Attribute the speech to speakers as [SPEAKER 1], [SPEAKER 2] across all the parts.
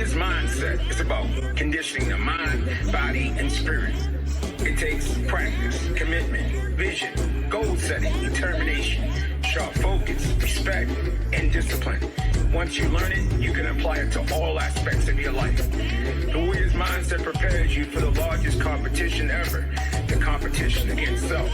[SPEAKER 1] warrior's mindset is about conditioning the mind, body, and spirit. It takes practice, commitment, vision, goal setting, determination, sharp focus, respect, and discipline. Once you learn it, you can apply it to all aspects of your life. The warrior's mindset prepares you for the largest competition ever, the competition against self.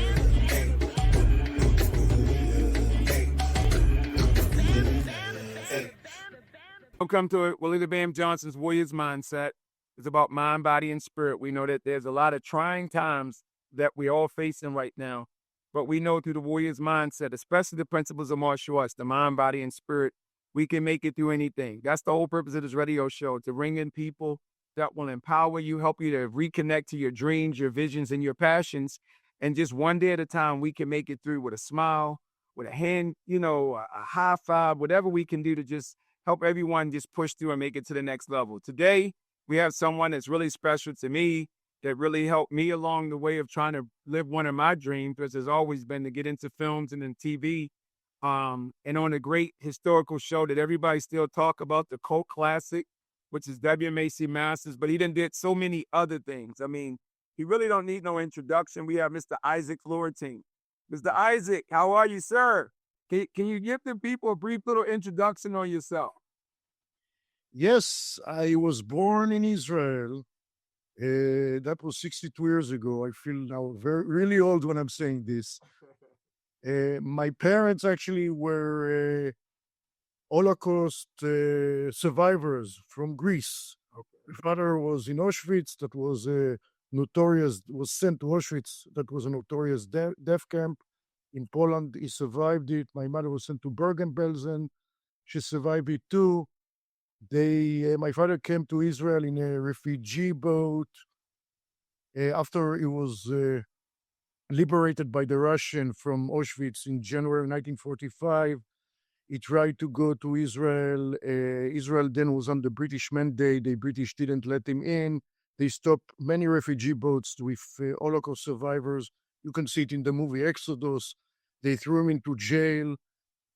[SPEAKER 2] Welcome to it. Willie the Bam Johnson's Warriors Mindset. It's about mind, body, and spirit. We know that there's a lot of trying times that we're all facing right now, but we know through the Warriors Mindset, especially the principles of martial arts, the mind, body, and spirit, we can make it through anything. That's the whole purpose of this radio show, to bring in people that will empower you, help you to reconnect to your dreams, your visions, and your passions. And just one day at a time, we can make it through with a smile, with a hand, a high five, whatever we can do to just help everyone just push through and make it to the next level. Today, we have someone that's really special to me, that really helped me along the way of trying to live one of my dreams, which has always been to get into films and in TV, and on a great historical show that everybody still talk about, the cult classic, which is WMAC Masters, but he done did so many other things. I mean, he really don't need no introduction. We have Mr. Issac Florentine. Mr. Issac, how are you, sir? Can you give the people a brief little introduction on yourself?
[SPEAKER 3] Yes, I was born in Israel. That was 62 years ago. I feel now really old when I'm saying this. My parents actually were Holocaust survivors from Greece. Okay. My father was in Auschwitz. That was was sent to Auschwitz. That was a notorious death camp. In Poland, he survived it. My mother was sent to Bergen-Belsen. She survived it too. My father came to Israel in a refugee boat after he was liberated by the Russian from Auschwitz in January 1945. He tried to go to Israel. Israel then was under British mandate. The British didn't let him in. They stopped many refugee boats with Holocaust survivors. You can see it in the movie Exodus. They threw him into jail.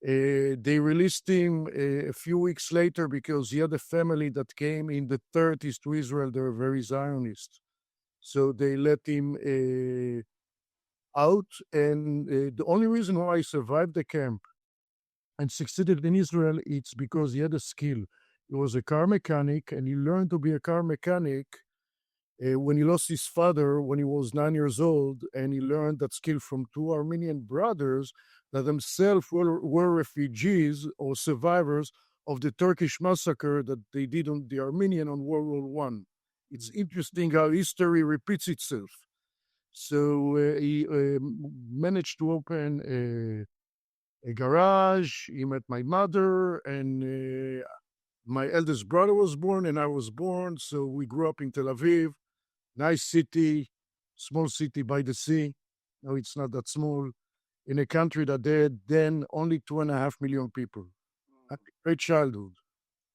[SPEAKER 3] They released him a few weeks later because he had a family that came in the 30s to Israel. They were very Zionist. So they let him out. And the only reason why he survived the camp and succeeded in Israel, it's because he had a skill. He was a car mechanic, and he learned to be a car mechanic when he lost his father when he was 9 years old, and he learned that skill from two Armenian brothers that themselves were refugees or survivors of the Turkish massacre that they did on the Armenian on World War I. It's interesting how history repeats itself. So he managed to open a garage. He met my mother, and my eldest brother was born, and I was born. So we grew up in Tel Aviv. Nice city, small city by the sea. No, it's not that small. In a country that had then only 2.5 million people. A great childhood.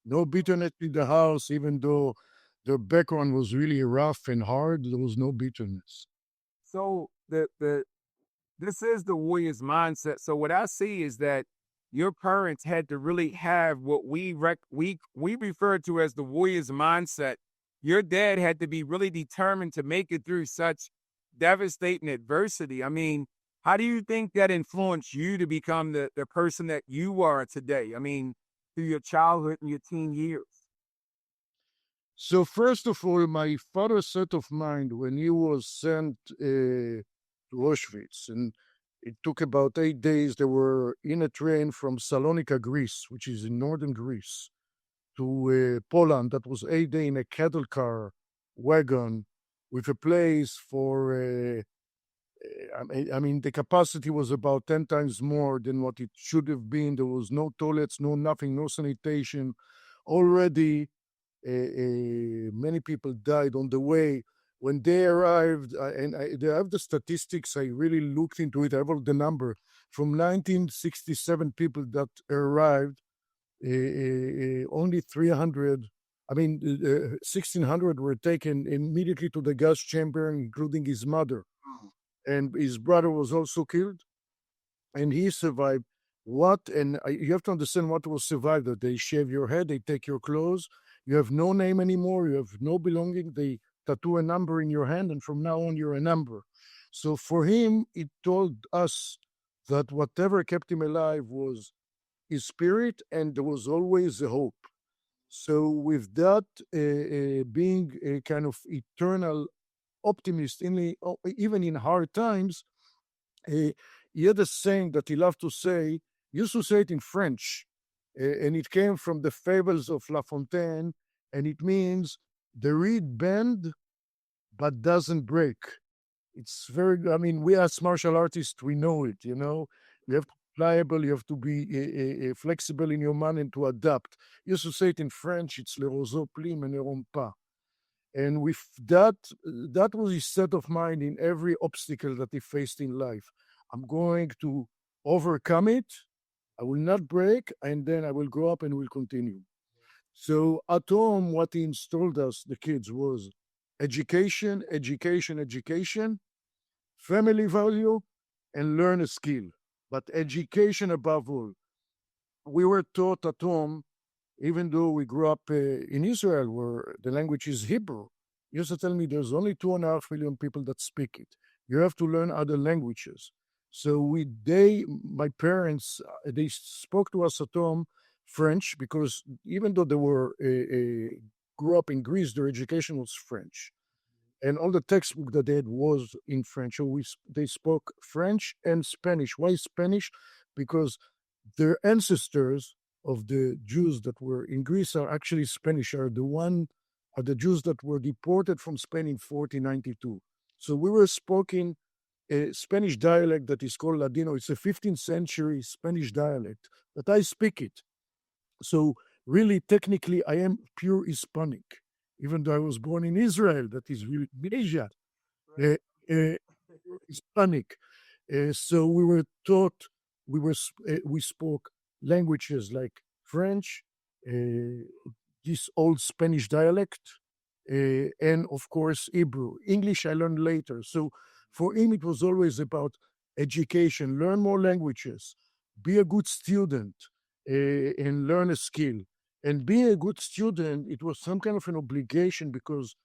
[SPEAKER 3] No bitterness in the house, even though the background was really rough and hard. There was no bitterness.
[SPEAKER 2] So this is the warrior's mindset. So what I see is that your parents had to really have what we refer to as the warrior's mindset. Your dad had to be really determined to make it through such devastating adversity. I mean, how do you think that influenced you to become the person that you are today? I mean, through your childhood and your teen years.
[SPEAKER 3] So first of all, my father's set of mind when he was sent to Auschwitz, and it took about 8 days. They were in a train from Salonika, Greece, which is in northern Greece, to Poland. That was 8 days in a cattle car wagon with a place for, I mean, the capacity was about 10 times more than what it should have been. There was no toilets, no nothing, no sanitation. Already, many people died on the way. When they arrived, they have the statistics, I really looked into it, I have all the number. From 1967 people that arrived, only 300, 1,600 were taken immediately to the gas chamber, including his mother. And his brother was also killed, and he survived. You have to understand what was survived. That they shave your head, they take your clothes, You have no name anymore. You have no belonging. They tattoo a number in your hand, and from now on, you're a number. So for him, it told us that whatever kept him alive was his spirit, and there was always a hope. So with that, being a kind of eternal optimist, even in hard times, he had a saying that he loved to say, he used to say it in French, and it came from the fables of La Fontaine, and it means the reed bend but doesn't break. It's very, I mean, we as martial artists, we know it, you know. You have to be pliable, you have to be flexible in your mind and to adapt. You used to say it in French, it's le roseau pli mais ne rompt pas. And with that, that was his set of mind in every obstacle that he faced in life. I'm going to overcome it. I will not break, and then I will grow up and will continue. So at home, what he installed us, the kids, was education, education, education, family value, and learn a skill. But education above all. We were taught at home, even though we grew up in Israel, where the language is Hebrew. He used to tell me there's only 2.5 million people that speak it. You have to learn other languages. So my parents, they spoke to us at home French, because even though they were grew up in Greece, their education was French, and all the textbook that they had was in French. So they spoke French and Spanish. Why Spanish? Because their ancestors of the Jews that were in Greece are actually Spanish. Are the Jews that were deported from Spain in 1492. So we were speaking a Spanish dialect that is called Ladino. It's a 15th century Spanish dialect, but I speak it. So really, technically, I am pure Hispanic, even though I was born in Israel, that is really Asia, Hispanic. So we were taught, we spoke languages like French, this old Spanish dialect, and of course Hebrew. English I learned later. So for him, it was always about education, learn more languages, be a good student, and learn a skill. And being a good student, it was some kind of an obligation, because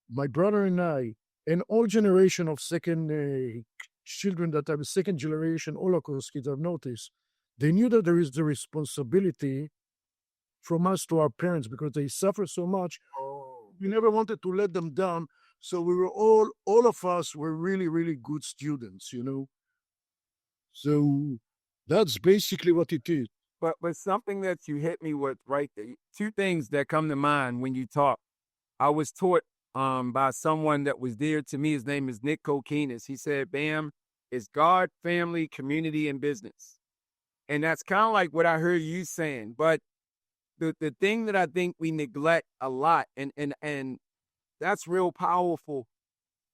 [SPEAKER 3] my brother and I, and all generation of second children that are second generation Holocaust kids, I've noticed, they knew that there is the responsibility from us to our parents, because they suffer so much. We never wanted to let them down. So we were all of us were really, really good students, you know. So that's basically what it is.
[SPEAKER 2] But something that you hit me with right there, two things that come to mind when you talk. I was taught by someone that was dear to me. His name is Nick Kokinis. He said, Bam, it's God, family, community, and business. And that's kind of like what I heard you saying. But the thing that I think we neglect a lot, and that's real powerful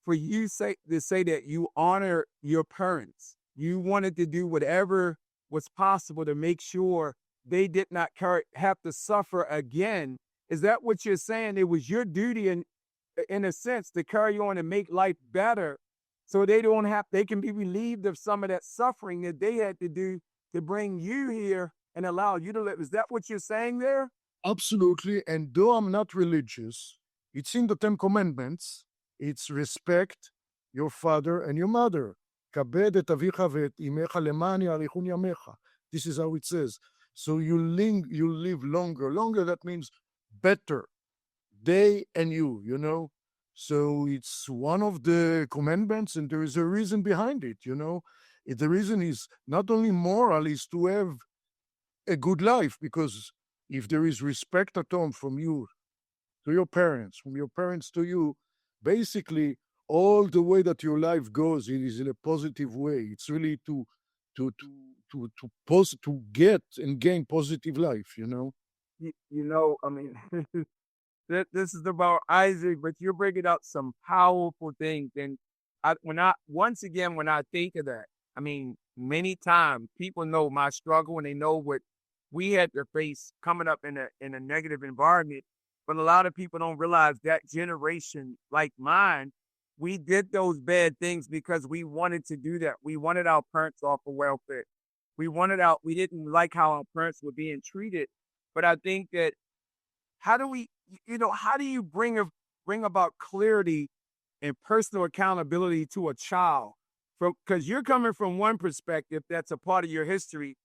[SPEAKER 2] for you to say that you honor your parents. You wanted to do whatever was possible to make sure they did not have to suffer again. Is that what you're saying? It was your duty, in a sense, to carry on and make life better, so they can be relieved of some of that suffering that they had to do to bring you here and allow you to live. Is that what you're saying there?
[SPEAKER 3] Absolutely. And though I'm not religious, it's in the 10 Commandments. It's respect your father and your mother. Kabed et avicha ve'et imecha le'man ya'arichun yamecha. This is how it says. So you live longer. Longer, that means better. They and you know. So it's one of the commandments, and there is a reason behind it, you know. The reason is not only moral, is to have a good life, because if there is respect at home from you to your parents, from your parents to you, basically all the way that your life goes, it is in a positive way. It's really to get and gain positive life, you know.
[SPEAKER 2] You know, I mean, this is about Isaac, but you're bringing out some powerful things. And when I think of that, I mean, many times people know my struggle and they know what we had to face coming up in a negative environment. But a lot of people don't realize that generation, like mine, we did those bad things because we wanted to do that. We wanted our parents off of welfare. We didn't like how our parents were being treated. But I think that how do you bring about clarity and personal accountability to a child? Because you're coming from one perspective that's a part of your history.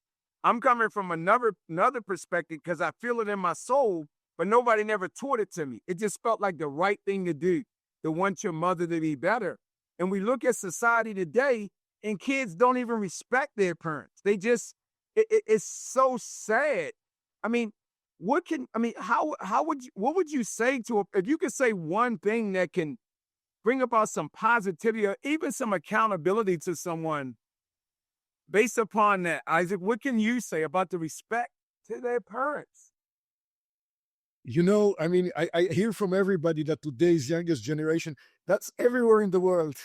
[SPEAKER 2] I'm coming from another perspective because I feel it in my soul, but nobody never taught it to me. It just felt like the right thing to do, to want your mother to be better. And we look at society today, and kids don't even respect their parents. They just, it's so sad. I mean, what would you say to, if you could say one thing that can bring about some positivity or even some accountability to someone based upon that, Isaac, what can you say about the respect to their parents?
[SPEAKER 3] I mean, I hear from everybody that today's youngest generation, that's everywhere in the world.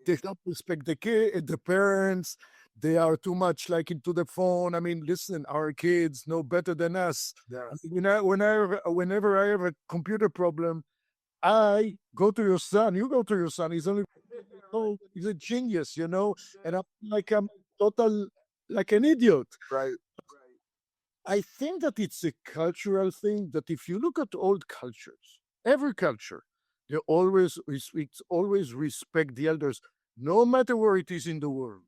[SPEAKER 3] They don't respect the parents. They are too much like into the phone. I mean, listen, our kids know better than us.
[SPEAKER 2] Yes.
[SPEAKER 3] Whenever I have a computer problem, I go to your son. You go to your son. He's only old. He's a genius, and I'm total like an idiot.
[SPEAKER 2] Right.
[SPEAKER 3] I think that it's a cultural thing that if you look at old cultures, every culture, it's always respect the elders, no matter where it is in the world.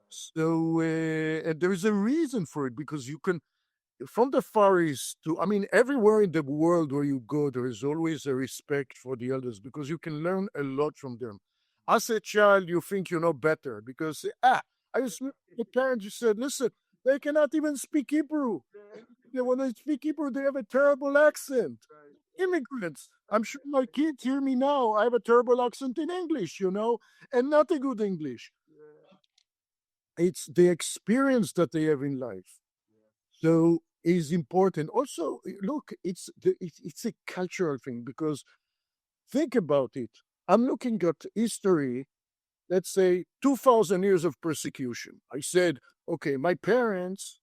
[SPEAKER 3] So and there is a reason for it because you can, from the Far East to, I mean, everywhere in the world where you go, there is always a respect for the elders because you can learn a lot from them. As a child, you think you know better because, I was the parents who said, listen, they cannot even speak Hebrew. When they speak Hebrew, they have a terrible accent. Immigrants. I'm sure my kids hear me now. I have a terrible accent in English, and not a good English. It's the experience that they have in life. So is important. Also, look, it's a cultural thing because think about it. I'm looking at history, let's say 2,000 years of persecution. I said, okay, my parents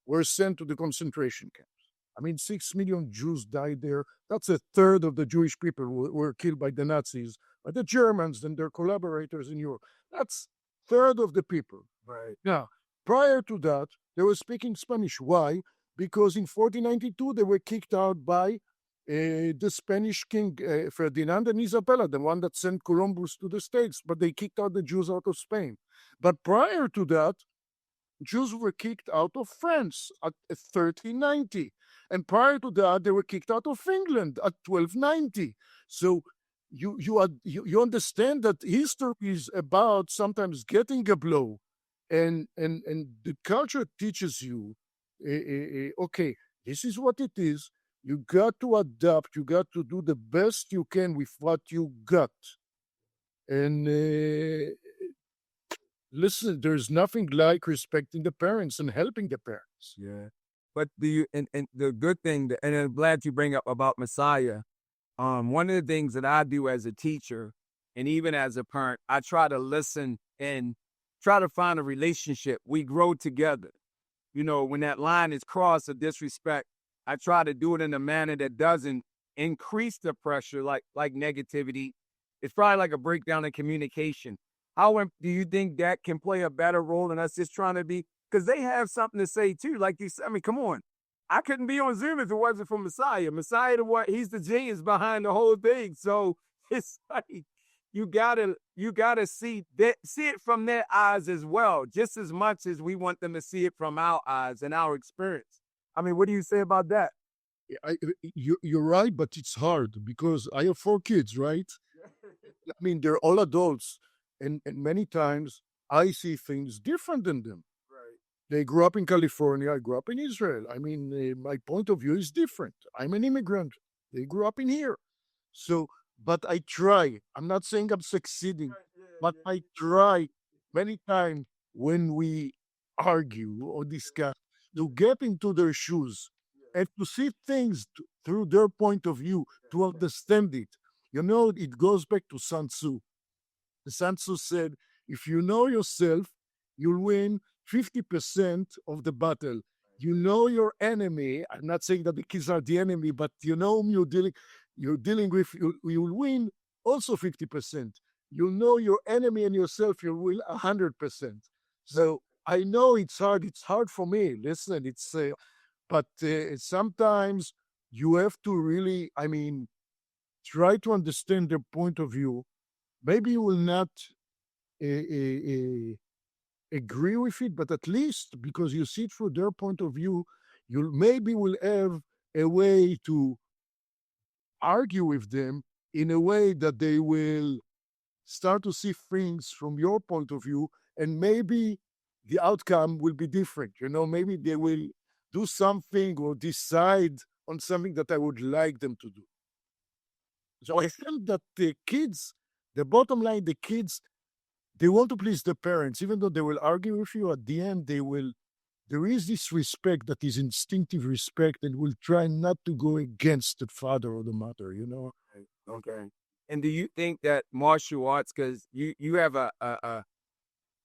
[SPEAKER 3] were sent to the concentration camps. I mean, 6 million Jews died there. That's a third of the Jewish people were killed by the Nazis, by the Germans and their collaborators in Europe. That's third of the people.
[SPEAKER 2] Right.
[SPEAKER 3] Now, prior to that, they were speaking Spanish. Why? Because in 1492, they were kicked out by the Spanish king, Ferdinand and Isabella, the one that sent Columbus to the States, but they kicked out the Jews out of Spain. But prior to that, Jews were kicked out of France at 1390. And prior to that, they were kicked out of England at 1290. So you understand that history is about sometimes getting a blow. And the culture teaches you, okay, this is what it is. You got to adapt. You got to do the best you can with what you got. And listen, there's nothing like respecting the parents and helping the parents.
[SPEAKER 2] Yeah. But and the good thing, and I'm glad you bring up about Messiah. One of the things that I do as a teacher and even as a parent, I try to listen and try to find a relationship. We grow together. When that line is crossed of disrespect, I try to do it in a manner that doesn't increase the pressure like negativity. It's probably like a breakdown in communication. How do you think that can play a better role than us just trying to be? Because they have something to say too. Like you said, I mean, come on. I couldn't be on Zoom if it wasn't for Messiah. Messiah, he's the genius behind the whole thing. So it's like you gotta see it from their eyes as well, just as much as we want them to see it from our eyes and our experience. I mean, what do you say about that?
[SPEAKER 3] You're right, but it's hard because I have 4 kids, right? I mean, they're all adults, and many times I see things different than them.
[SPEAKER 2] Right.
[SPEAKER 3] They grew up in California. I grew up in Israel. I mean, my point of view is different. I'm an immigrant. They grew up in here. So, but I try. I'm not saying I'm succeeding, but I try many times when we argue or discuss to get into their shoes and to see things through their point of view, to understand it. It goes back to Sun Tzu. Sun Tzu said, if you know yourself, you'll win 50% of the battle. You know your enemy. I'm not saying that the kids are the enemy, but you know whom you're dealing with, you'll win also 50%. You know your enemy and yourself, you'll win 100%. So I know it's hard. It's hard for me. Listen, but sometimes you have to really, try to understand their point of view. Maybe you will not agree with it, but at least because you see it through their point of view, you maybe will have a way to argue with them in a way that they will start to see things from your point of view, and maybe the outcome will be different. Maybe they will do something or decide on something that I would like them to do. So I felt that the bottom line, the kids, they want to please the parents, even though they will argue with you. At the end, there is this respect that is instinctive respect, and will try not to go against the father or the mother.
[SPEAKER 2] Okay. And do you think that martial arts, because you have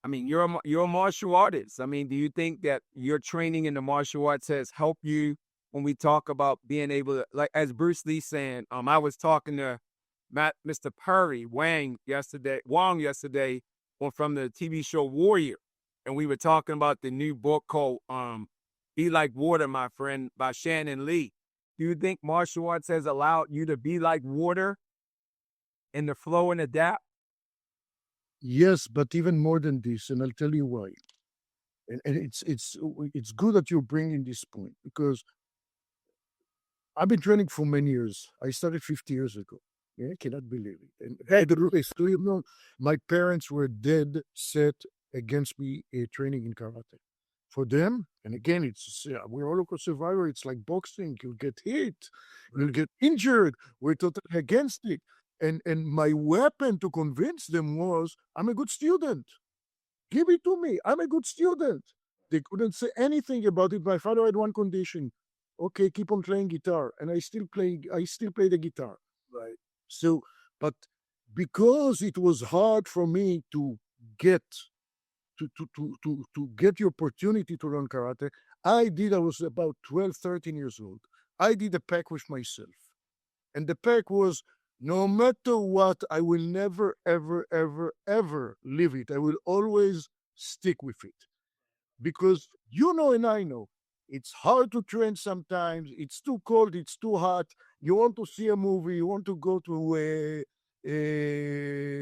[SPEAKER 2] you're a martial artist. Do you think that your training in the martial arts has helped you when we talk about being able to, like as Bruce Lee saying, I was talking to Mr. Wang yesterday from the TV show Warrior, and we were talking about the new book called Be Like Water, my friend, by Shannon Lee. Do you think martial arts has allowed you to be like water in the flow and adapt?
[SPEAKER 3] Yes, but even more than this, and I'll tell you why. And it's good that you're bringing this point, because I've been training for many years. I started 50 years ago. Yeah, I cannot believe it. And I don't know, my parents were dead set against me training in karate. For them, and again, we're all a survivor. It's like boxing. You'll get hit, you'll get injured. We're totally against it. And my weapon to convince them was, I'm a good student. Give it to me. I'm a good student. They couldn't say anything about it. My father had one condition. Okay, keep on playing guitar. And I still play the guitar.
[SPEAKER 2] Right.
[SPEAKER 3] So, but because it was hard for me to get to get the opportunity to learn karate, I was about 12, 13 years old. I did a pact with myself. And the pact was, no matter what, I will never, ever, ever, ever leave it. I will always stick with it. Because and I know, it's hard to train sometimes. It's too cold. It's too hot. You want to see a movie. You want to go to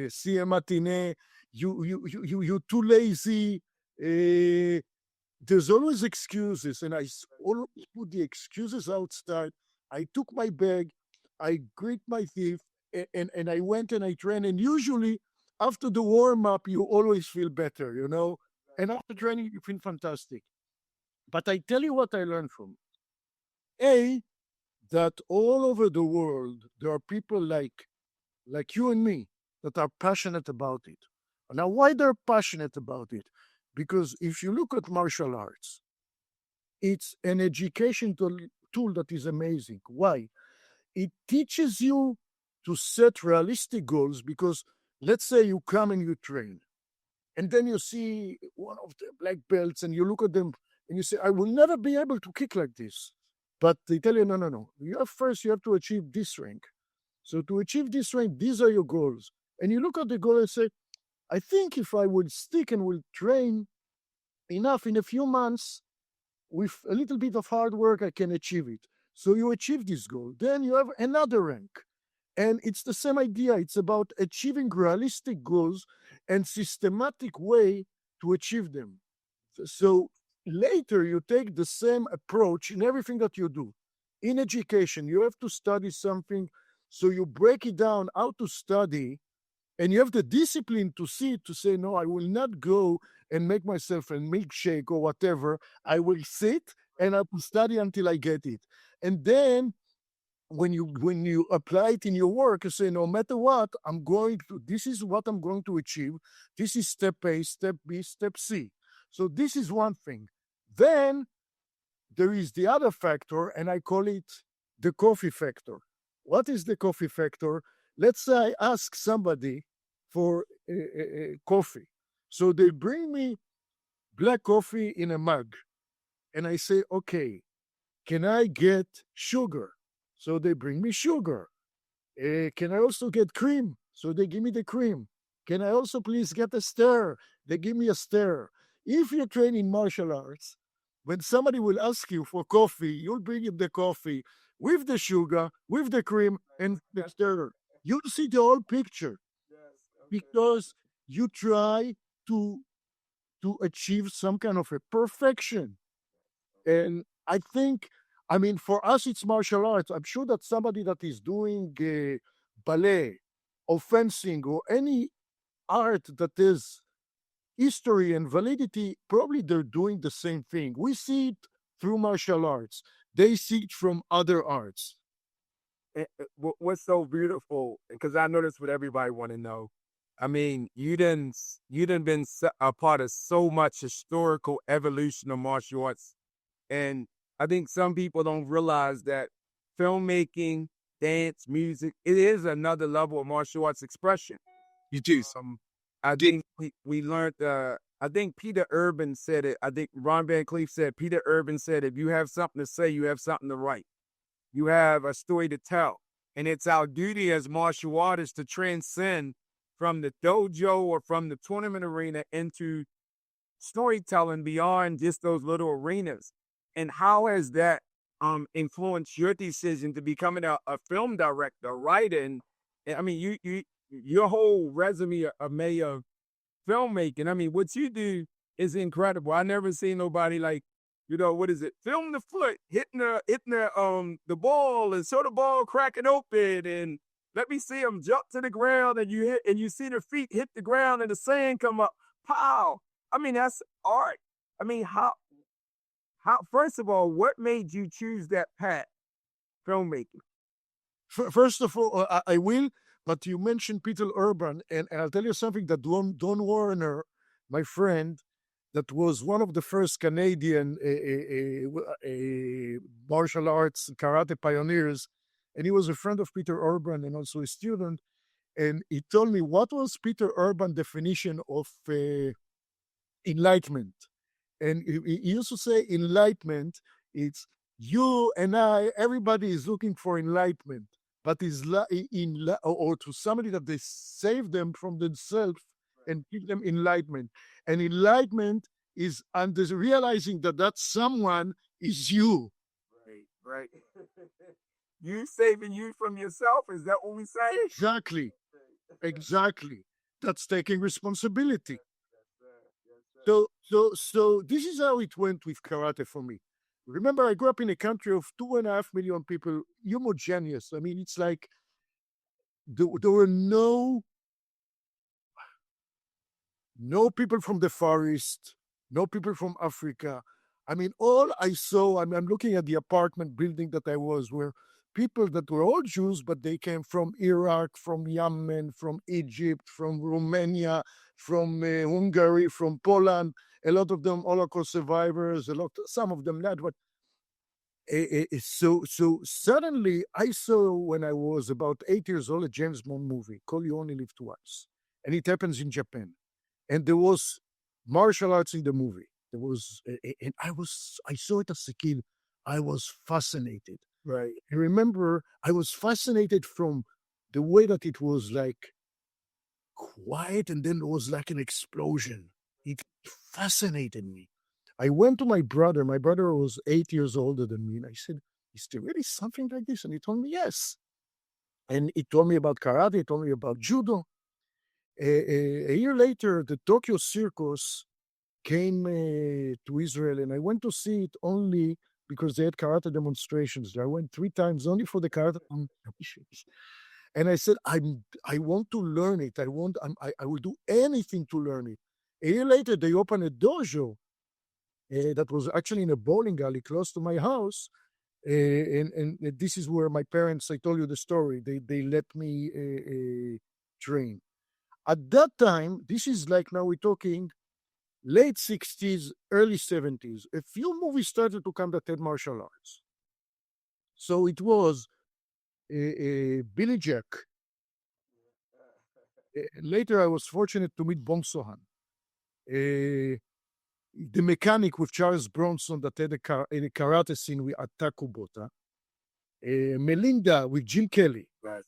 [SPEAKER 3] see a matinee. You're too lazy. There's always excuses, and I always put the excuses outside. I took my bag, I grit my teeth, and I went and I trained. And usually, after the warm up, you always feel better, And after training, you feel fantastic. But I tell you what I learned from that all over the world there are people like you and me that are passionate about it. Now, why they're passionate about it? Because if you look at martial arts, it's an education tool that is amazing. Why? It teaches you to set realistic goals, because let's say you come and you train, and then you see one of the black belts and you look at them and you say, I will never be able to kick like this. But they tell you, no. You have to achieve this rank. So to achieve this rank, these are your goals. And you look at the goal and say, I think if I would stick and will train enough in a few months, with a little bit of hard work, I can achieve it. So you achieve this goal. Then you have another rank. And it's the same idea. It's about achieving realistic goals and systematic way to achieve them. So later you take the same approach in everything that you do. In education, you have to study something. So you break it down how to study, and you have the discipline to see it, to say, no, I will not go and make myself a milkshake or whatever. I will sit and I will study until I get it. And then when you apply it in your work, you say, no matter what, this is what I'm going to achieve. This is step A, step B, step C. So this is one thing. Then there is the other factor, and I call it the coffee factor. What is the coffee factor? Let's say I ask somebody for coffee. So they bring me black coffee in a mug. And I say, okay, can I get sugar? So they bring me sugar. Can I also get cream? So they give me the cream. Can I also please get a stir? They give me a stir. If you train in martial arts, when somebody will ask you for coffee, you'll bring him the coffee with the sugar, with the cream, and the stirrer. You'll see the whole picture because you try to achieve some kind of a perfection. And I think, I mean, for us, it's martial arts. I'm sure that somebody that is doing ballet or fencing or any art that is history and validity, probably they're doing the same thing. We see it through martial arts. They see it from other arts.
[SPEAKER 2] What's so beautiful, because I know this what everybody want to know. I mean, you done been a part of so much historical evolution of martial arts, and I think some people don't realize that filmmaking, dance, music, it is another level of martial arts expression.
[SPEAKER 3] It is.
[SPEAKER 2] I think we learned. I think Peter Urban said it. I think Ron Van Cleef said. Peter Urban said, "If you have something to say, you have something to write. You have a story to tell, and it's our duty as martial artists to transcend from the dojo or from the tournament arena into storytelling beyond just those little arenas." And how has that influenced your decision to becoming a film director, writer? And I mean, your whole resume of filmmaking. I mean, what you do is incredible. I never seen nobody like, what is it? Film the foot, hitting the ball and show the ball cracking open, and let me see them jump to the ground, and you see their feet hit the ground and the sand come up. Pow! I mean, that's art. I mean, how first of all, what made you choose that path, filmmaking?
[SPEAKER 3] First of all, I will, but you mentioned Peter Urban, and I'll tell you something that Don Warner, my friend, that was one of the first Canadian martial arts karate pioneers, and he was a friend of Peter Urban and also a student, and he told me what was Peter Urban's definition of enlightenment. And he used to say enlightenment, it's you and I, everybody is looking for enlightenment, but or to somebody that they save them from themselves and give them enlightenment. And enlightenment is under realizing that someone is you.
[SPEAKER 2] Right. You saving you from yourself, is that what we say?
[SPEAKER 3] Exactly. That's taking responsibility. So this is how it went with karate for me. Remember, I grew up in a country of 2.5 million people, homogeneous. I mean, it's like there were no people from the Far East, no people from Africa. I mean, all I saw, I'm looking at the apartment building that I were people that were all Jews, but they came from Iraq, from Yemen, from Egypt, from Romania, from Hungary, from Poland. A lot of them Holocaust survivors, some of them not. But so suddenly I saw, when I was about 8 years old, a James Bond movie called You Only Live Twice, and it happens in Japan, and there was martial arts in the movie. There was, and I saw it as a kid. I was fascinated.
[SPEAKER 2] Right.
[SPEAKER 3] I remember I was fascinated from the way that it was like quiet, and then there was like an explosion. It fascinated me. I went to my brother. My brother was 8 years older than me. And I said, is there really something like this? And he told me, yes. And he told me about karate. He told me about judo. A year later, the Tokyo Circus came to Israel, and I went to see it only because they had karate demonstrations. I went 3 times only for the karate demonstrations. And I said, I want to learn it. I will do anything to learn it. A year later, they opened a dojo that was actually in a bowling alley close to my house. And this is where my parents, I told you the story, they let me train. At that time, this is like, now we're talking late 60s, early 70s, a few movies started to come that had martial arts. So it was Billy Jack. Later, I was fortunate to meet Bong Sohan. The Mechanic with Charles Bronson that had a karate scene with Atakubota. Melinda with Jim Kelly.
[SPEAKER 2] Right.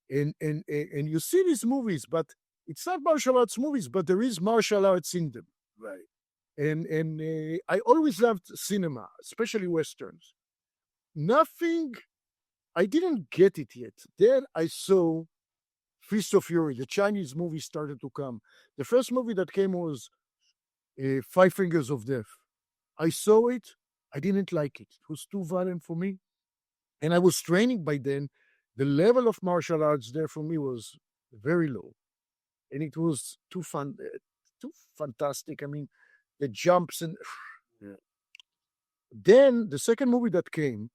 [SPEAKER 3] And you see these movies, but it's not martial arts movies, but there is martial arts in them.
[SPEAKER 2] Right.
[SPEAKER 3] And I always loved cinema, especially westerns. Nothing, I didn't get it yet. Then I saw Feast of Fury. The Chinese movie started to come. The first movie that came was Five Fingers of Death. I saw it. I didn't like it. It was too violent for me. And I was training by then. The level of martial arts there for me was very low. And it was too fantastic. I mean, the jumps and then the second movie that came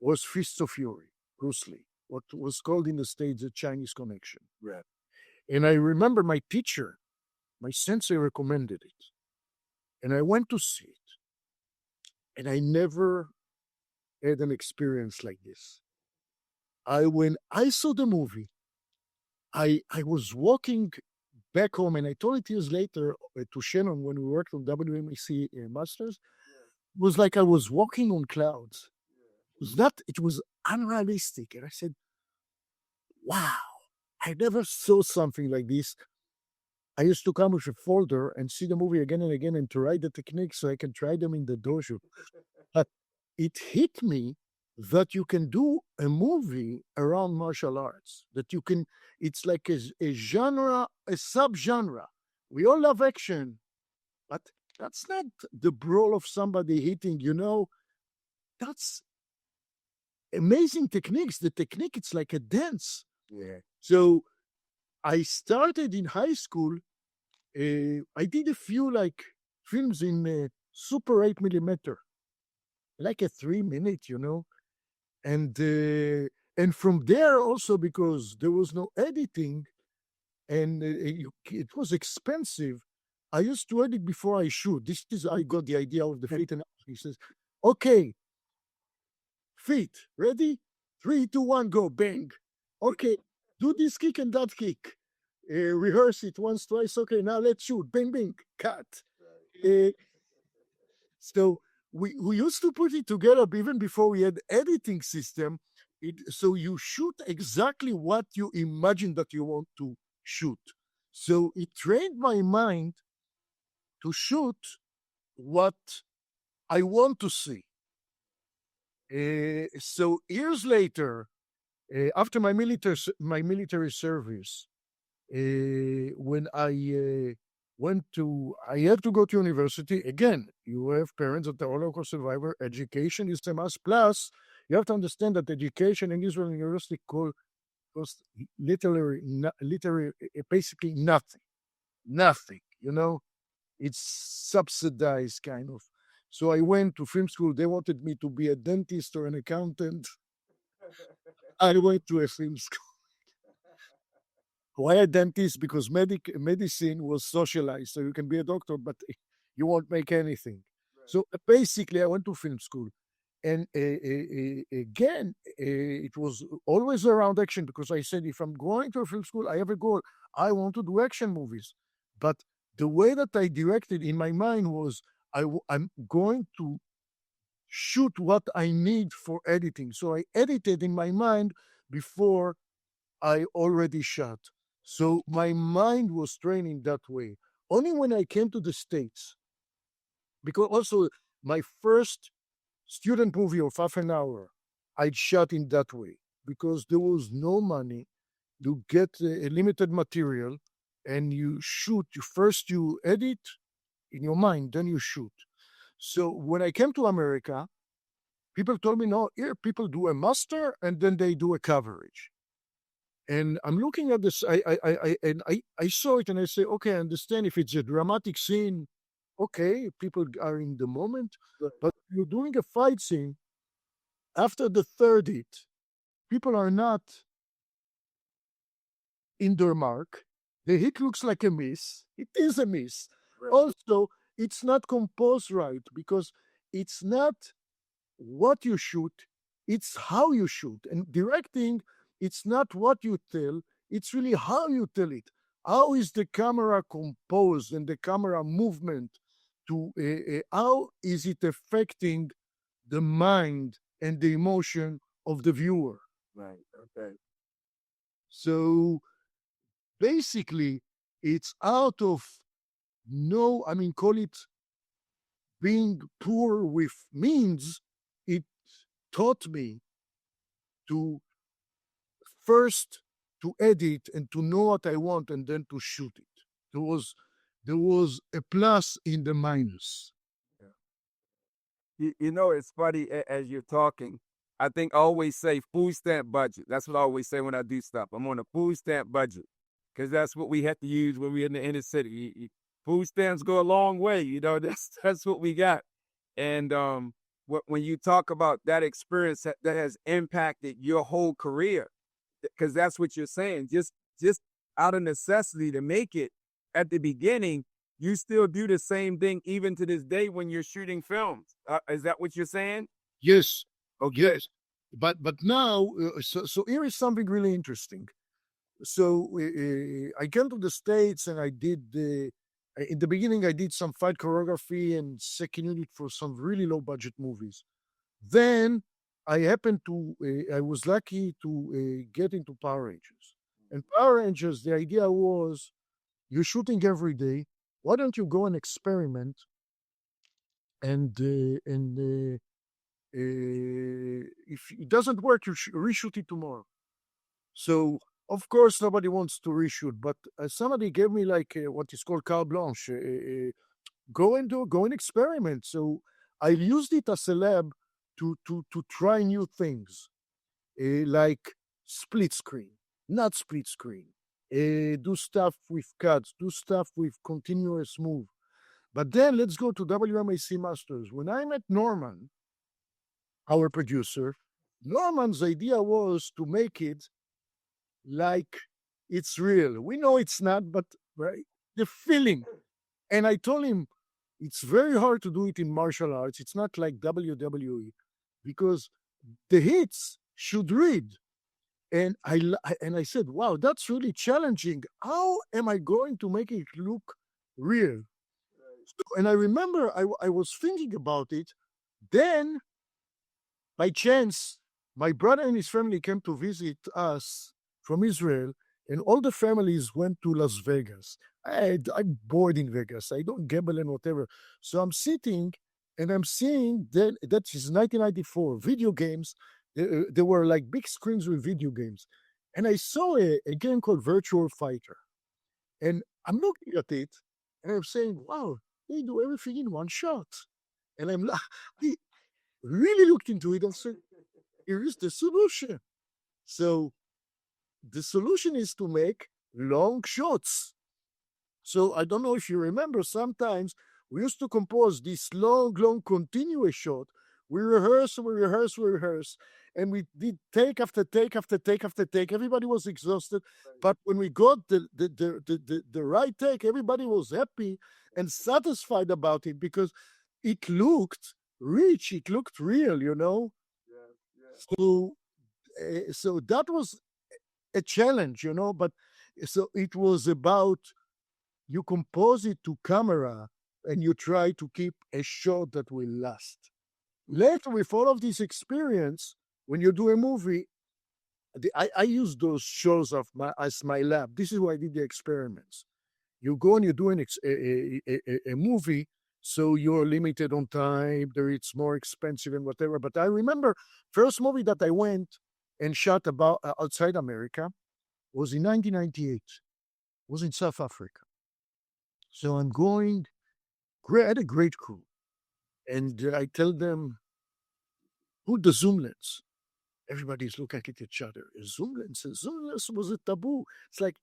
[SPEAKER 3] was Fist of Fury, Bruce Lee, what was called in the States the Chinese Connection. Right. And I remember my teacher, my sensei recommended it. And I went to see it. And I never had an experience like this. When I saw the movie, I was walking back home, and I told it years later to Shannon when we worked on WMAC Masters. It was like I was walking on clouds. It was unrealistic. And I said, wow, I never saw something like this. I used to come with a folder and see the movie again and again and to write the techniques so I can try them in the dojo. But it hit me that you can do a movie around martial arts, that you can, it's like a genre, a subgenre. We all love action, but that's not the brawl of somebody hitting, that's amazing techniques. The technique, it's like a dance. Yeah. So I started in high school. I did a few films in super 8 millimeter, like a 3 minute, and from there also, because there was no editing and it was expensive, I used to edit before I shoot. This is I got the idea of the feet, and he says, "Okay, feet ready, 3, 2, 1, go, bang. Okay, do this kick and that kick. Rehearse it once, twice. Okay, now let's shoot. Bang, bang, cut." So we used to put it together even before we had editing system. So you shoot exactly what you imagine that you want to shoot. So it trained my mind to shoot what I want to see. So years later, after my military service, when I I had to go to university. Again, you have parents that are Holocaust survivor. Education is a must. Plus, you have to understand that education in Israel university costs literally basically nothing. Nothing, it's subsidized kind of. So I went to film school. They wanted me to be a dentist or an accountant. I went to a film school. Why a dentist? Because medicine was socialized. So you can be a doctor, but you won't make anything. Right. So basically, I went to film school. And again, it was always around action, because I said, if I'm going to a film school, I have a goal. I want to do action movies. But the way that I directed in my mind was, I'm going to shoot what I need for editing. So I edited in my mind before I already shot. So my mind was trained in that way. Only when I came to the States, because also my first student movie of half an hour, I shot in that way, because there was no money to get a limited material, and you shoot. You edit in your mind, then you shoot. So when I came to America, people told me, no, here people do a master and then they do a coverage. And I'm looking at this, I saw it and I say, okay, I understand if it's a dramatic scene, okay, people are in the moment, but you're doing a fight scene, after the third hit, people are not in their mark. The hit looks like a miss. It is a miss. Right. Also, it's not composed right, because it's not what you shoot, it's how you shoot. And directing, it's not what you tell, it's really how you tell it. How is the camera composed and the camera movement? How is it affecting the mind and the emotion of the viewer? Right. Okay. So basically, it's out of call it being poor with means, it taught me to first to edit and to know what I want and then to shoot it. There was a plus in the minus.
[SPEAKER 2] You know, it's funny as you're talking. I think I always say food stamp budget. That's what I always say when I do stuff. I'm on a food stamp budget because that's what we had to use when we're in the inner city. Food stamps go a long way. You know, that's what we got. And when you talk about that experience that has impacted your whole career, because that's what you're saying. Just out of necessity to make it at the beginning, you still do the same thing even to this day when you're shooting films. Is that what you're saying?
[SPEAKER 3] Yes. Oh, yes. But now, so here is something really interesting. So I came to the States and I did in the beginning I did some fight choreography and second unit for some really low budget movies. Then I happened to I was lucky to get into Power Rangers. And Power Rangers, the idea was you're shooting every day. Why don't you go and experiment and if it doesn't work, you reshoot it tomorrow. So of course nobody wants to reshoot, but somebody gave me like what is called carte blanche. Go and experiment. So I used it as a lab to try new things, like split screen, not split screen. Do stuff with cuts, do stuff with continuous move. But then let's go to WMAC Masters. When I met Norman, our producer, Norman's idea was to make it like it's real. We know it's not, but right, the feeling. And I told him it's very hard to do it in martial arts. It's not like WWE because the hits should read. And I said, wow, that's really challenging. How am I going to make it look real? And I remember I was thinking about it. Then, by chance, my brother and his family came to visit us from Israel, and all the families went to Las Vegas. I'm bored in Vegas. I don't gamble and whatever. So I'm sitting and I'm seeing that is 1994 video games. There were like big screens with video games. And I saw a game called Virtual Fighter. And I'm looking at it and I'm saying, wow, they do everything in one shot. And I really looked into it and said, here is the solution. So the solution is to make long shots. So I don't know if you remember, sometimes we used to compose this long, continuous shot. We rehearse, and we did take after take after take after take. Everybody was exhausted, but when we got the right take, everybody was happy and satisfied about it because it looked rich, it looked real, you know. So that was a challenge, you know. But so it was about you compose it to camera and you try to keep a shot that will last. Later, with all of this experience, when you do a movie, I use those shows as my lab. This is where I did the experiments. You go and you do a movie, so you're limited on time. It's more expensive and whatever. But I remember first movie that I went and shot about outside America was in 1998. Was in South Africa. So I'm going. I had a great crew. And I tell them, put the zoom lens. Everybody's looking at each other. A zoom lens? A zoom lens was a taboo. It's like,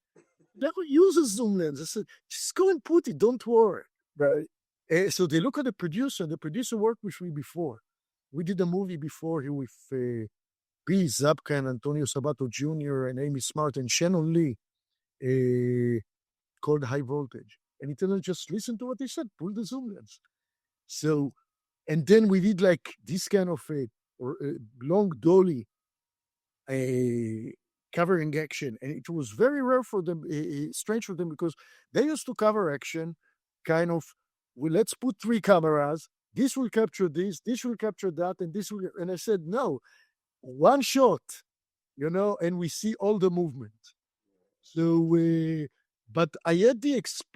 [SPEAKER 3] never use a zoom lens. I said, just go and put it. Don't worry. Right. So they look at the producer. The producer worked with me before. We did a movie before here with B. Zabka and Antonio Sabato Jr. and Amy Smart and Shannon Lee called High Voltage. And he told us, just listen to what they said. Pull the zoom lens. So, and then we did like this kind of a long dolly covering action. And it was very rare for them, strange for them, because they used to cover action kind of, well, let's put 3 cameras. This will capture this will capture that, and this will. And I said, no, one shot, you know, and we see all the movement. So But I had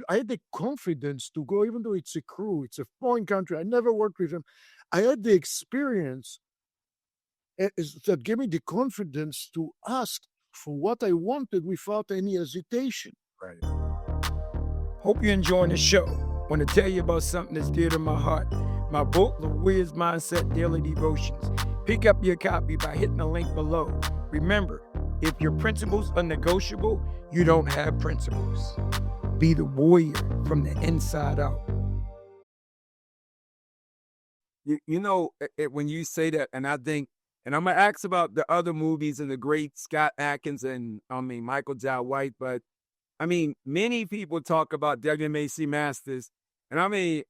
[SPEAKER 3] I had the confidence to go, even though it's a crew, it's a foreign country. I never worked with them. I had the experience that gave me the confidence to ask for what I wanted without any hesitation.
[SPEAKER 2] Right. Hope you're enjoying the show. Want to tell you about something that's dear to my heart. My book, The Warrior's Mindset Daily Devotions. Pick up your copy by hitting the link below. Remember, if your principles are negotiable, you don't have principles. Be the warrior from the inside out. You know, when you say that, and I think, and I'm going to ask about the other movies and the great Scott Adkins and, Michael Jai White, but many people talk about WMAC Masters, and I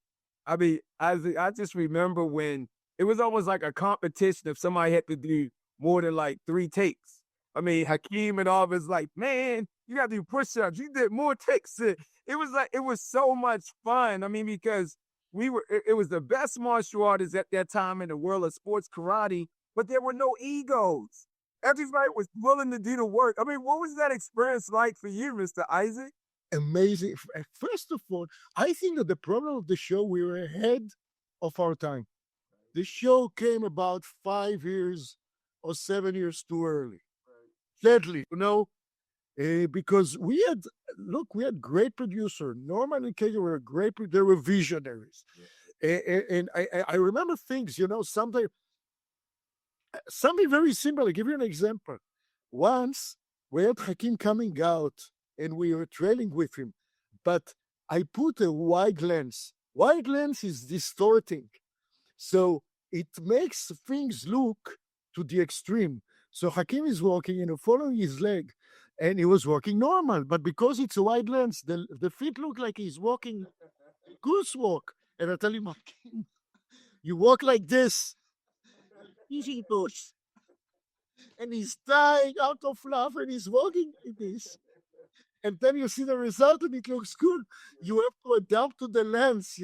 [SPEAKER 2] just remember when it was almost like a competition if somebody had to do more than like 3 takes. Hakeem and all was like, man, you got to do push-ups. You did more takes. It was so much fun. Because it was the best martial artists at that time in the world of sports karate, but there were no egos. Everybody was willing to do the work. What was that experience like for you, Mr. Issac?
[SPEAKER 3] Amazing. First of all, I think that the problem of the show, we were ahead of our time. The show came about 5 years or 7 years too early. Sadly, because we had great producer. Norman and Katie were they were visionaries. Yeah. And I remember things, sometimes something very simple. I'll give you an example. Once we had Hakim coming out and we were trailing with him, but I put a wide lens. Wide lens is distorting. So it makes things look to the extreme. So Hakim is walking, following his leg, and he was walking normal. But because it's a wide lens, the feet look like he's walking goose walk. And I tell him, Hakim, you walk like this. Easy push. And he's dying out of laugh and he's walking like this. And then you see the result and it looks good. You have to adapt to the lens,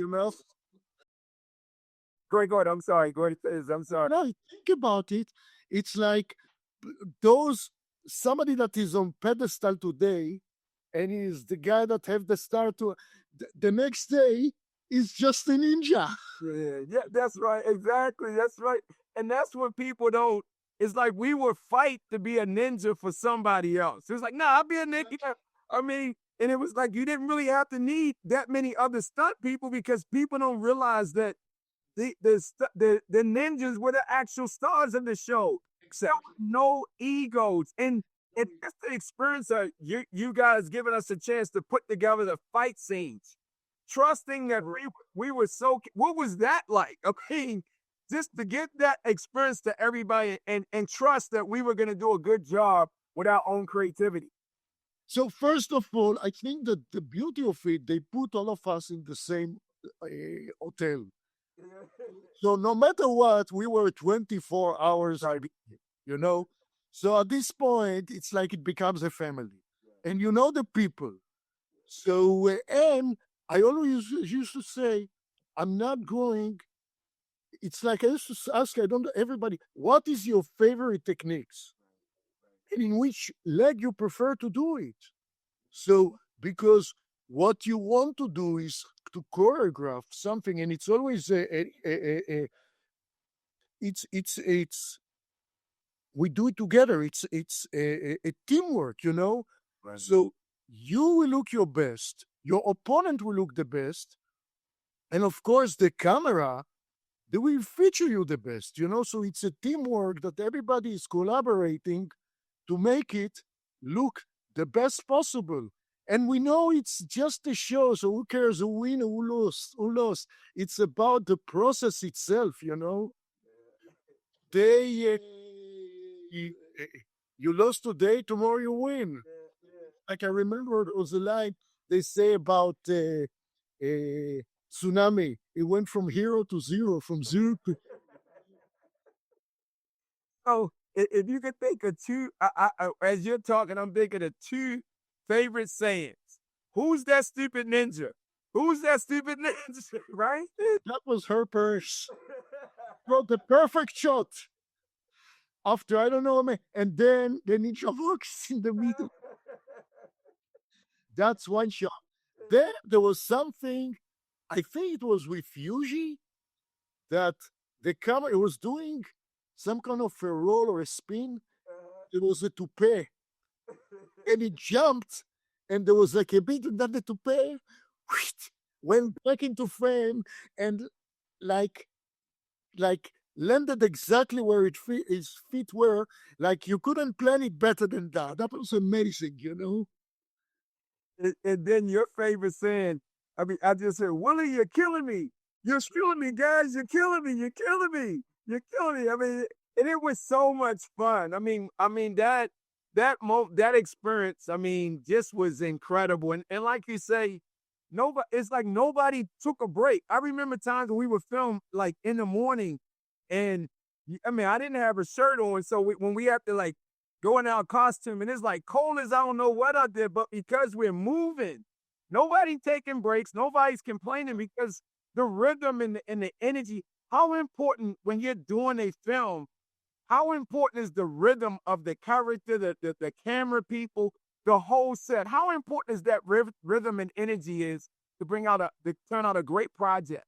[SPEAKER 2] Go ahead. I'm sorry. I'm sorry.
[SPEAKER 3] Now think about it. It's like somebody that is on pedestal today and is the guy that have the star to the next day is just a ninja.
[SPEAKER 2] Yeah, that's right. Exactly. That's right. And that's what people don't. It's like we would fight to be a ninja for somebody else. It was like, nah, I'll be a ninja. And it was like you didn't really have to need that many other stunt people because people don't realize that the ninjas were the actual stars of the show. Except no egos. And that's the experience of you guys giving us a chance to put together the fight scenes. Trusting that we were what was that like? Just to give that experience to everybody and trust that we were going to do a good job with our own creativity.
[SPEAKER 3] So first of all, I think that the beauty of it, they put all of us in the same hotel. So no matter what, we were 24 hours, So at this point, it's like it becomes a family. And the people. So, and I always used to say, I'm not going. It's like I used to ask, everybody, what is your favorite techniques? And in which leg you prefer to do it? So, because what you want to do is to choreograph something, and it's always we do it together. It's a teamwork, Right. So you will look your best. Your opponent will look the best. And of course, the camera, they will feature you the best, So it's a teamwork that everybody is collaborating to make it look the best possible. And we know it's just a show, so who cares who win or who lost? It's about the process itself, You lost today, tomorrow you win. Like I remember it was a line they say about tsunami. It went from hero to zero, from zero to.
[SPEAKER 2] Oh, if you could think of two, as you're talking, I'm thinking of two favorite sayings. Who's that stupid ninja? Who's that stupid ninja? Right?
[SPEAKER 3] That was her purse. Bro, the perfect shot. After, I don't know, and then the ninja walks in the middle. That's one shot. Then there was something, I think it was with Fuji, that the camera was doing some kind of a roll or a spin. It was a toupee, and it jumped, and there was like a bit, and then the toupee went back into frame, and like landed exactly where his feet were. Like you couldn't plan it better than that. That was amazing, you know.
[SPEAKER 2] And then your favorite saying, I mean, I just said, Willie, you're killing me. You're killing me, guys. You're killing me. You're killing me. You're killing me. I mean, and it was so much fun. That experience, I mean, just was incredible. And like you say, nobody, it's like nobody took a break. I remember times when we would film like in the morning, and I mean, I didn't have a shirt on, so when we have to like go in our costume, and it's like cold as I don't know what out there, but because we're moving, nobody taking breaks, nobody's complaining because the rhythm and the energy. How important when you're doing a film? How important is the rhythm of the character, the camera people, the whole set? How important is that rhythm and energy is to turn out a great project?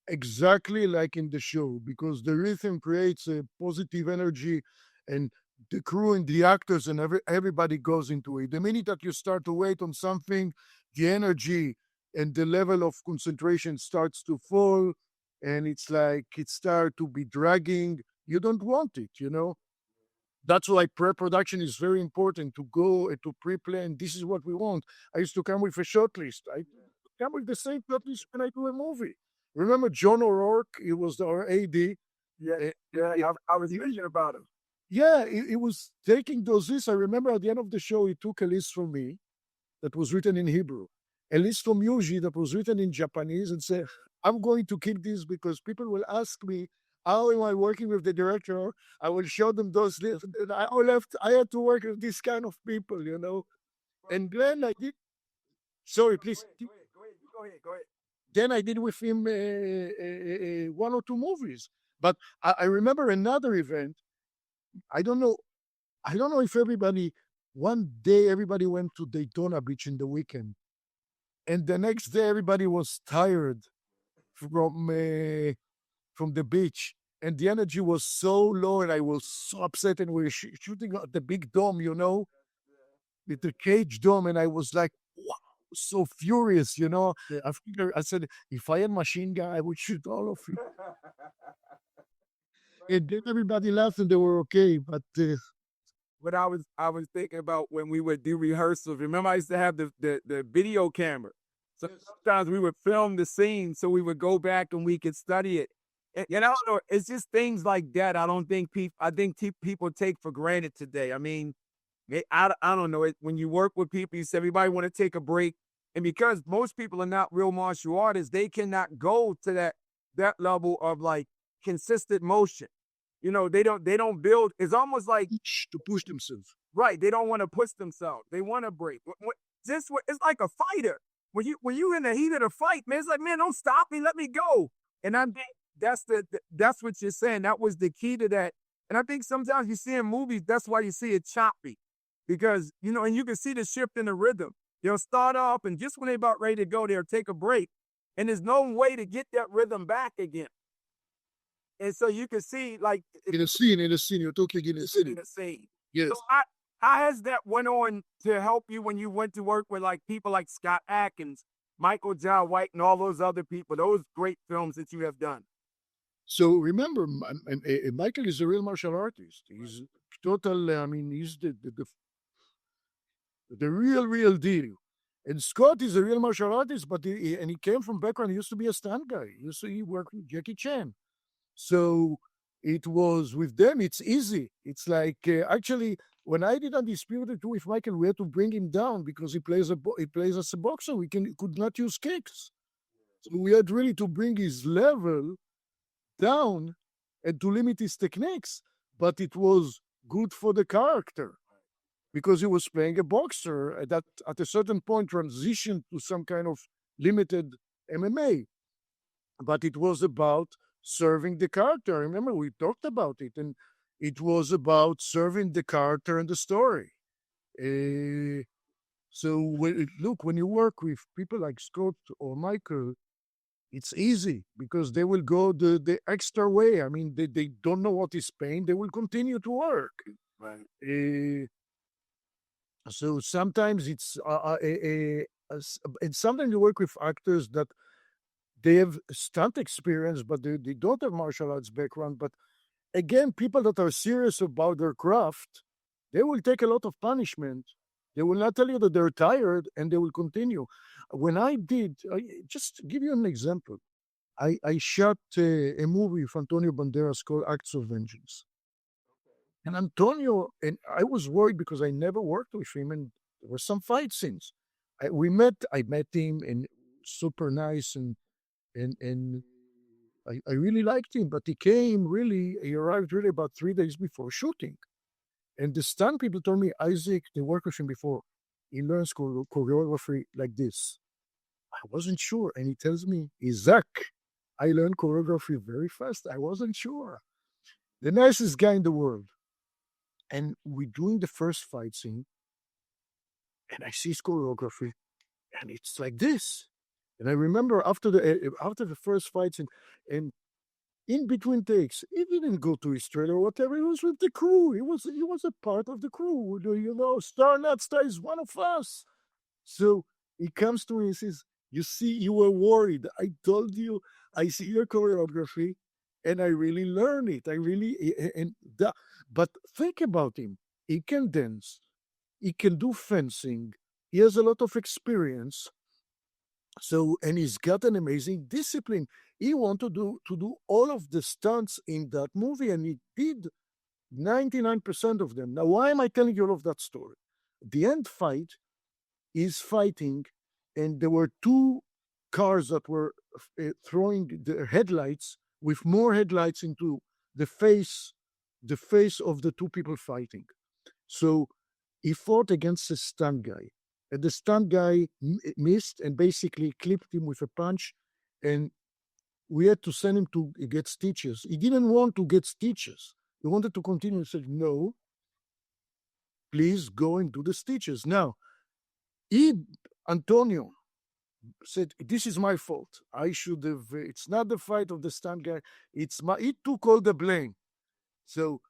[SPEAKER 3] Exactly like in the show, because the rhythm creates a positive energy, and the crew and the actors and everybody goes into it. The minute that you start to wait on something, the energy and the level of concentration starts to fall, and it's like it starts to be dragging. You don't want it, you know. That's why pre-production is very important, to go and to pre-plan. This is what we want. I used to come with a short list. I come with the same short list when I do a movie. Remember John O'Rourke? He was our AD.
[SPEAKER 2] I was thinking about it.
[SPEAKER 3] Yeah, he was taking those lists. I remember at the end of the show, he took a list from me that was written in Hebrew, a list from Yuji that was written in Japanese, and said, I'm going to keep this because people will ask me, how am I working with the director? I will show them those lists. And I had to work with this kind of people, you know. And then I did, sorry, please.
[SPEAKER 2] Go ahead.
[SPEAKER 3] Then I did with him one or two movies. But I remember another event. I don't know if one day everybody went to Daytona Beach in the weekend. And the next day everybody was tired from the beach. And the energy was so low, and I was so upset. And we were shooting at the big dome, you know, with the cage dome. And I was like, wow, so furious, you know. I said, if I had machine gun, I would shoot all of you. And then everybody laughed and they were okay. But
[SPEAKER 2] But I was thinking about when we would do rehearsals. Remember, I used to have the video camera. So sometimes we would film the scene, so we would go back and we could study it. And I don't know, it's just things like that. I think people take for granted today. I mean, I don't know. When you work with people, you say everybody want to take a break, and because most people are not real martial artists, they cannot go to that level of like consistent motion. You know, they don't build. It's almost like
[SPEAKER 3] to push themselves.
[SPEAKER 2] right. They don't want to push themselves. They want to break. It's like a fighter. When you in the heat of the fight, man, it's like, man, don't stop me. Let me go. And I think that's what you're saying. That was the key to that. And I think sometimes you see in movies, that's why you see it choppy, because you know, and you can see the shift in the rhythm. They'll start off, and just when they're about ready to go, they'll take a break, and there's no way to get that rhythm back again. And so you can see, like
[SPEAKER 3] In a scene, you're talking in a scene.
[SPEAKER 2] in the scene.
[SPEAKER 3] Yes.
[SPEAKER 2] So how has that went on to help you when you went to work with like people like Scott Adkins, Michael John White, and all those other people? Those great films that you have done.
[SPEAKER 3] So remember, Michael is a real martial artist. He's total. I mean, he's the real deal. And Scott is a real martial artist, but he came from background. He used to be a stunt guy. He worked with Jackie Chan. So it was with them. It's easy. It's like actually when I did Undisputed II with Michael, we had to bring him down because he plays as a boxer. We could not use kicks, so we had really to bring his level down and to limit his techniques. But it was good for the character because he was playing a boxer that at a certain point transitioned to some kind of limited MMA. But it was about serving the character. I remember we talked about it, and it was about serving the character and the story. So when you work with people like Scott or Michael, it's easy because they will go the extra way. I mean, they don't know what is pain. They will continue to work.
[SPEAKER 2] Right.
[SPEAKER 3] So sometimes it's and sometimes you work with actors that they have stunt experience, but they don't have martial arts background. But again, people that are serious about their craft, they will take a lot of punishment. They will not tell you that they're tired, and they will continue. When just give you an example. I shot a movie with Antonio Banderas called Acts of Vengeance. And Antonio, and I was worried because I never worked with him, and there were some fight scenes. I met him, and super nice, and I really liked him, but he arrived really about 3 days before shooting. And the stunt people told me, Isaac, they worked with him before. He learns choreography like this. I wasn't sure. And he tells me, Isaac, I learned choreography very fast. I wasn't sure. The nicest guy in the world. And we're doing the first fight scene, and I see his choreography, and it's like this. And I remember after the first fight scene, and in between takes, he didn't go to his trailer or whatever. He was with the crew. He was a part of the crew. Star Not Star is one of us. So he comes to me and says, "You see, you were worried. I told you. I see your choreography, and I really learned it. But think about him. He can dance. He can do fencing. He has a lot of experience. So, and he's got an amazing discipline. He wanted to do all of the stunts in that movie, and he did 99% of them. Now, why am I telling you all of that story? The end fight is fighting, and there were two cars that were throwing their headlights with more headlights into the face of the two people fighting. So he fought against a stunt guy, and the stunt guy missed and basically clipped him with a punch, and we had to send him to get stitches. He didn't want to get stitches. He wanted to continue. He said, "No, please go and do the stitches." Now, Antonio said, "This is my fault. I should have. It's not the fight of the stunt guy. He took all the blame." So,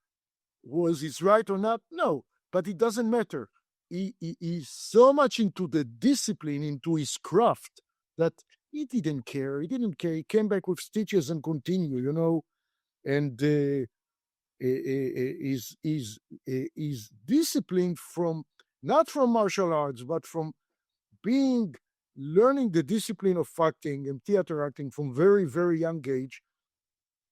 [SPEAKER 3] was it right or not? No, but it doesn't matter. He's so much into the discipline, into his craft, that he didn't care. He didn't care. He came back with stitches and continued, and is disciplined not from martial arts, but from learning the discipline of acting and theater acting from very, very young age,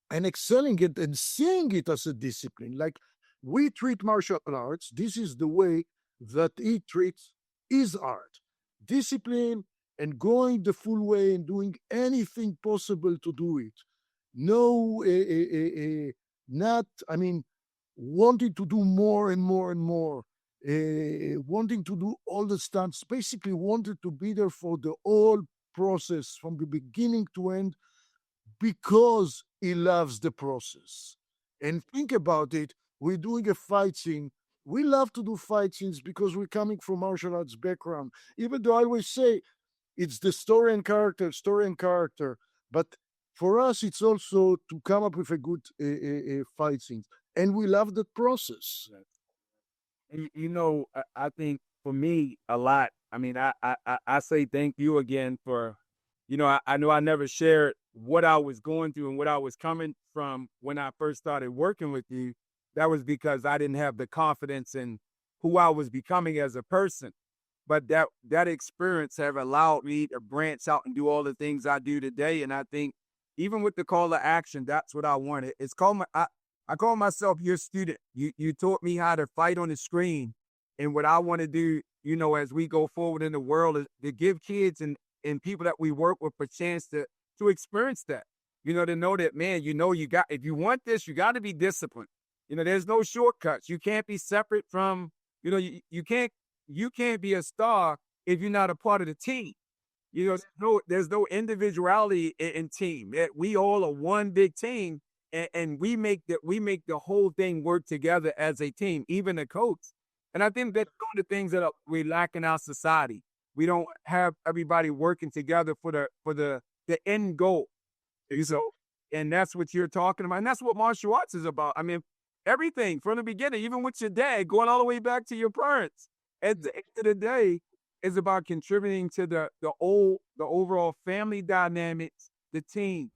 [SPEAKER 3] and excelling it and seeing it as a discipline. Like we treat martial arts, this is the way that he treats his art. Discipline and going the full way and doing anything possible to do it. No, wanting to do more and more and more. Wanting to do all the stunts, basically wanted to be there for the whole process from the beginning to end, because he loves the process. And think about it, we're doing a fight scene. We love to do fight scenes because we're coming from martial arts background. Even though I always say it's the story and character. But for us, it's also to come up with a good fight scene. And we love that process.
[SPEAKER 2] I think for me a lot. I mean, I say thank you again for, I know I never shared what I was going through and what I was coming from when I first started working with you. That was because I didn't have the confidence in who I was becoming as a person. But that experience have allowed me to branch out and do all the things I do today. And I think even with the call to action, that's what I wanted. It's called I call myself your student. You taught me how to fight on the screen. And what I want to do, as we go forward in the world, is to give kids and people that we work with a chance to experience that. To know that, man, if you want this, you got to be disciplined. There's no shortcuts. You can't be separate from, you can't be a star if you're not a part of the team. There's no individuality in team. We all are one big team. And we make the whole thing work together as a team, even the coach. And I think that's one of the things that we lack in our society. We don't have everybody working together for the end goal. So, and that's what you're talking about. And that's what martial arts is about. I mean, everything from the beginning, even with your dad, going all the way back to your parents. At the end of the day, is about contributing to the overall family dynamics, the team.